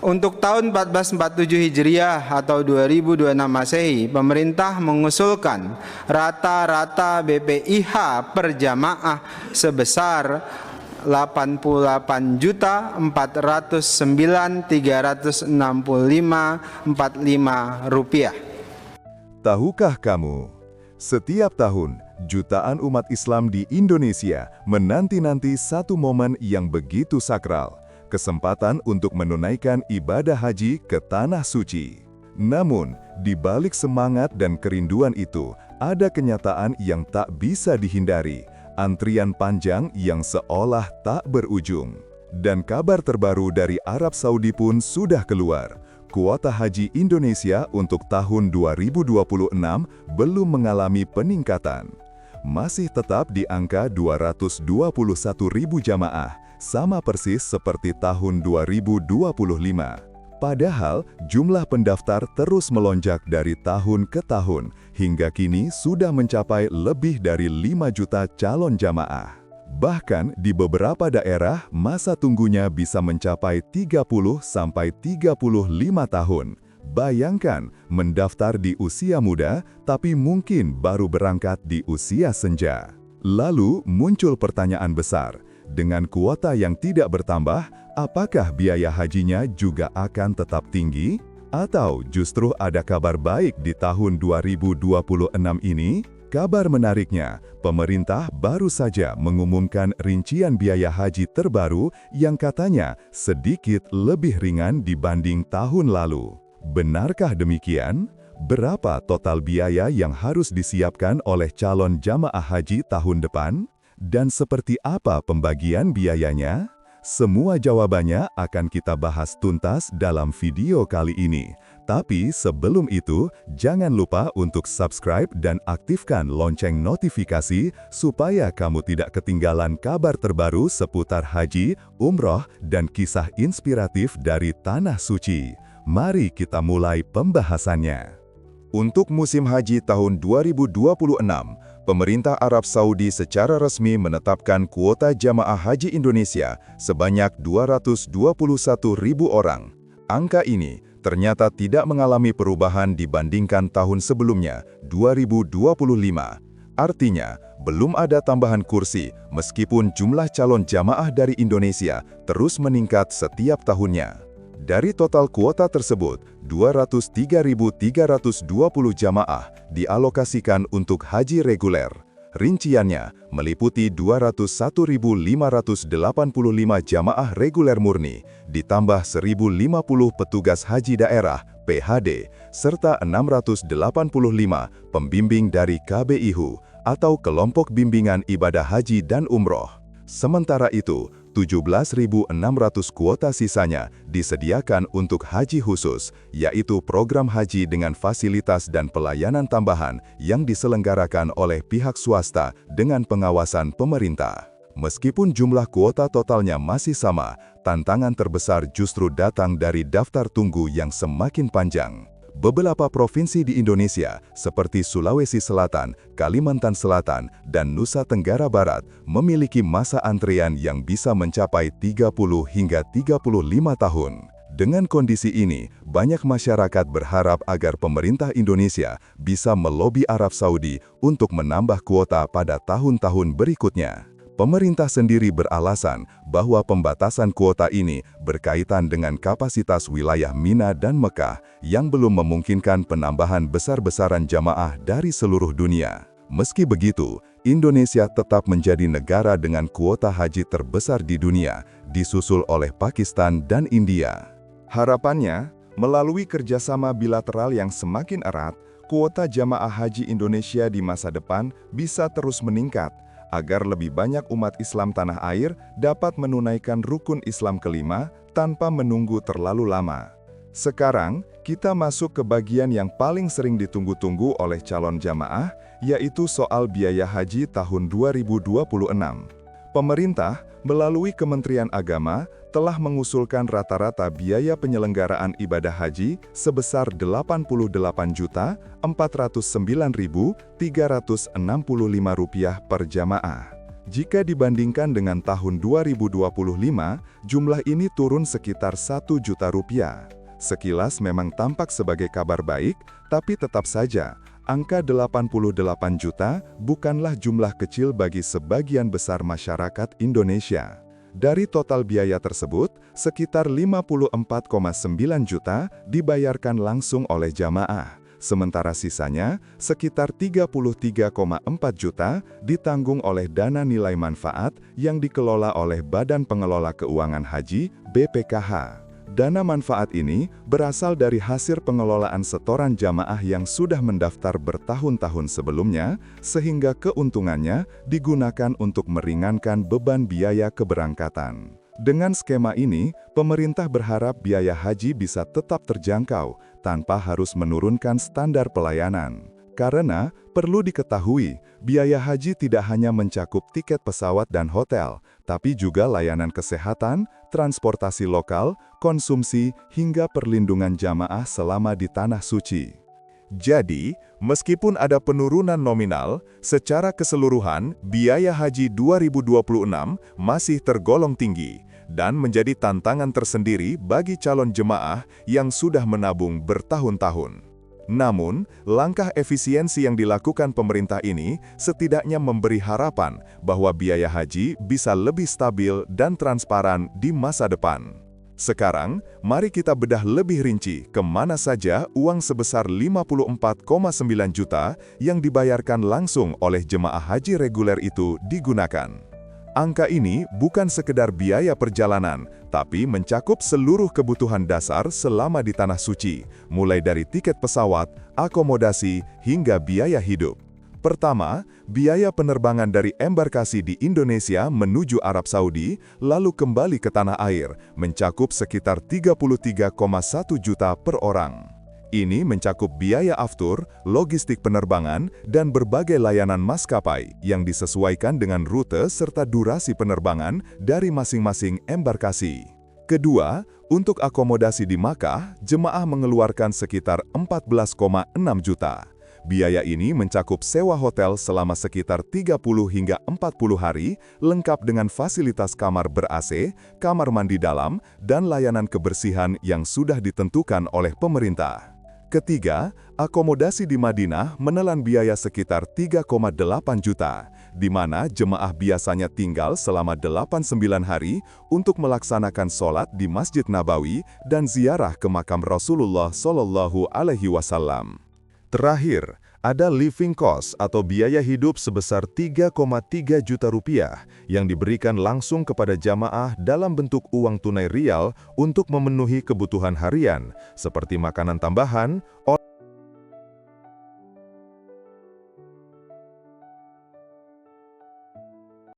Untuk tahun 1447 Hijriah atau 2026 Masehi, pemerintah mengusulkan rata-rata BPIH per jamaah sebesar 88.409.365.45 rupiah. Tahukah kamu, setiap tahun jutaan umat Islam di Indonesia menanti-nanti satu momen yang begitu sakral, kesempatan untuk menunaikan ibadah haji ke Tanah Suci. Namun, di balik semangat dan kerinduan itu, ada kenyataan yang tak bisa dihindari, antrian panjang yang seolah tak berujung. Dan kabar terbaru dari Arab Saudi pun sudah keluar. Kuota haji Indonesia untuk tahun 2026 belum mengalami peningkatan. Masih tetap di angka 221.000 jamaah, sama persis seperti tahun 2025. Padahal, jumlah pendaftar terus melonjak dari tahun ke tahun, hingga kini sudah mencapai lebih dari 5 juta calon jamaah. Bahkan di beberapa daerah, masa tunggunya bisa mencapai 30-35 tahun. Bayangkan, mendaftar di usia muda, tapi mungkin baru berangkat di usia senja. Lalu muncul pertanyaan besar, dengan kuota yang tidak bertambah, apakah biaya hajinya juga akan tetap tinggi? Atau justru ada kabar baik di tahun 2026 ini? Kabar menariknya, pemerintah baru saja mengumumkan rincian biaya haji terbaru yang katanya sedikit lebih ringan dibanding tahun lalu. Benarkah demikian? Berapa total biaya yang harus disiapkan oleh calon jamaah haji tahun depan? Dan seperti apa pembagian biayanya? Semua jawabannya akan kita bahas tuntas dalam video kali ini. Tapi sebelum itu, jangan lupa untuk subscribe dan aktifkan lonceng notifikasi supaya kamu tidak ketinggalan kabar terbaru seputar haji, umroh, dan kisah inspiratif dari Tanah Suci. Mari kita mulai pembahasannya. Untuk musim haji tahun 2026, pemerintah Arab Saudi secara resmi menetapkan kuota jamaah haji Indonesia sebanyak 221.000 orang. Angka ini ternyata tidak mengalami perubahan dibandingkan tahun sebelumnya, 2025. Artinya, belum ada tambahan kursi meskipun jumlah calon jamaah dari Indonesia terus meningkat setiap tahunnya. Dari total kuota tersebut, 203.320 jamaah dialokasikan untuk haji reguler. Rinciannya meliputi 201.585 jamaah reguler murni, ditambah 1.050 petugas haji daerah (PHD), serta 685 pembimbing dari KBIHU atau Kelompok Bimbingan Ibadah Haji dan Umroh. Sementara itu, 17.600 kuota sisanya disediakan untuk haji khusus, yaitu program haji dengan fasilitas dan pelayanan tambahan yang diselenggarakan oleh pihak swasta dengan pengawasan pemerintah. Meskipun jumlah kuota totalnya masih sama, tantangan terbesar justru datang dari daftar tunggu yang semakin panjang. Beberapa provinsi di Indonesia, seperti Sulawesi Selatan, Kalimantan Selatan, dan Nusa Tenggara Barat, memiliki masa antrean yang bisa mencapai 30 hingga 35 tahun. Dengan kondisi ini, banyak masyarakat berharap agar pemerintah Indonesia bisa melobi Arab Saudi untuk menambah kuota pada tahun-tahun berikutnya. Pemerintah sendiri beralasan bahwa pembatasan kuota ini berkaitan dengan kapasitas wilayah Mina dan Mekah yang belum memungkinkan penambahan besar-besaran jamaah dari seluruh dunia. Meski begitu, Indonesia tetap menjadi negara dengan kuota haji terbesar di dunia, disusul oleh Pakistan dan India. Harapannya, melalui kerjasama bilateral yang semakin erat, kuota jamaah haji Indonesia di masa depan bisa terus meningkat, agar lebih banyak umat Islam tanah air dapat menunaikan rukun Islam kelima tanpa menunggu terlalu lama. Sekarang, kita masuk ke bagian yang paling sering ditunggu-tunggu oleh calon jamaah, yaitu soal biaya haji tahun 2026. Pemerintah, melalui Kementerian Agama, telah mengusulkan rata-rata biaya penyelenggaraan ibadah haji sebesar Rp88.409.365 per jamaah. Jika dibandingkan dengan tahun 2025, jumlah ini turun sekitar 1 juta rupiah. Sekilas memang tampak sebagai kabar baik, tapi tetap saja, angka 88 juta bukanlah jumlah kecil bagi sebagian besar masyarakat Indonesia. Dari total biaya tersebut, sekitar 54,9 juta dibayarkan langsung oleh jamaah. Sementara sisanya, sekitar 33,4 juta ditanggung oleh dana nilai manfaat yang dikelola oleh Badan Pengelola Keuangan Haji (BPKH). Dana manfaat ini berasal dari hasil pengelolaan setoran jamaah yang sudah mendaftar bertahun-tahun sebelumnya, sehingga keuntungannya digunakan untuk meringankan beban biaya keberangkatan. Dengan skema ini, pemerintah berharap biaya haji bisa tetap terjangkau tanpa harus menurunkan standar pelayanan. Karena, perlu diketahui, biaya haji tidak hanya mencakup tiket pesawat dan hotel, tapi juga layanan kesehatan, transportasi lokal, konsumsi, hingga perlindungan jamaah selama di Tanah Suci. Jadi, meskipun ada penurunan nominal, secara keseluruhan, biaya haji 2026 masih tergolong tinggi dan menjadi tantangan tersendiri bagi calon jemaah yang sudah menabung bertahun-tahun. Namun, langkah efisiensi yang dilakukan pemerintah ini setidaknya memberi harapan bahwa biaya haji bisa lebih stabil dan transparan di masa depan. Sekarang, mari kita bedah lebih rinci kemana saja uang sebesar 54,9 juta yang dibayarkan langsung oleh jemaah haji reguler itu digunakan. Angka ini bukan sekedar biaya perjalanan, tapi mencakup seluruh kebutuhan dasar selama di Tanah Suci, mulai dari tiket pesawat, akomodasi, hingga biaya hidup. Pertama, biaya penerbangan dari embarkasi di Indonesia menuju Arab Saudi, lalu kembali ke tanah air, mencakup sekitar 33,1 juta per orang. Ini mencakup biaya aftur, logistik penerbangan, dan berbagai layanan maskapai yang disesuaikan dengan rute serta durasi penerbangan dari masing-masing embarkasi. Kedua, untuk akomodasi di Makkah, jemaah mengeluarkan sekitar 14,6 juta. Biaya ini mencakup sewa hotel selama sekitar 30 hingga 40 hari, lengkap dengan fasilitas kamar ber-AC, kamar mandi dalam, dan layanan kebersihan yang sudah ditentukan oleh pemerintah. Ketiga, akomodasi di Madinah menelan biaya sekitar 3,8 juta, di mana jemaah biasanya tinggal selama 89 hari untuk melaksanakan sholat di Masjid Nabawi dan ziarah ke makam Rasulullah Shallallahu Alaihi Wasallam. Terakhir, ada living cost atau biaya hidup sebesar 3,3 juta rupiah yang diberikan langsung kepada jamaah dalam bentuk uang tunai rial untuk memenuhi kebutuhan harian, seperti makanan tambahan,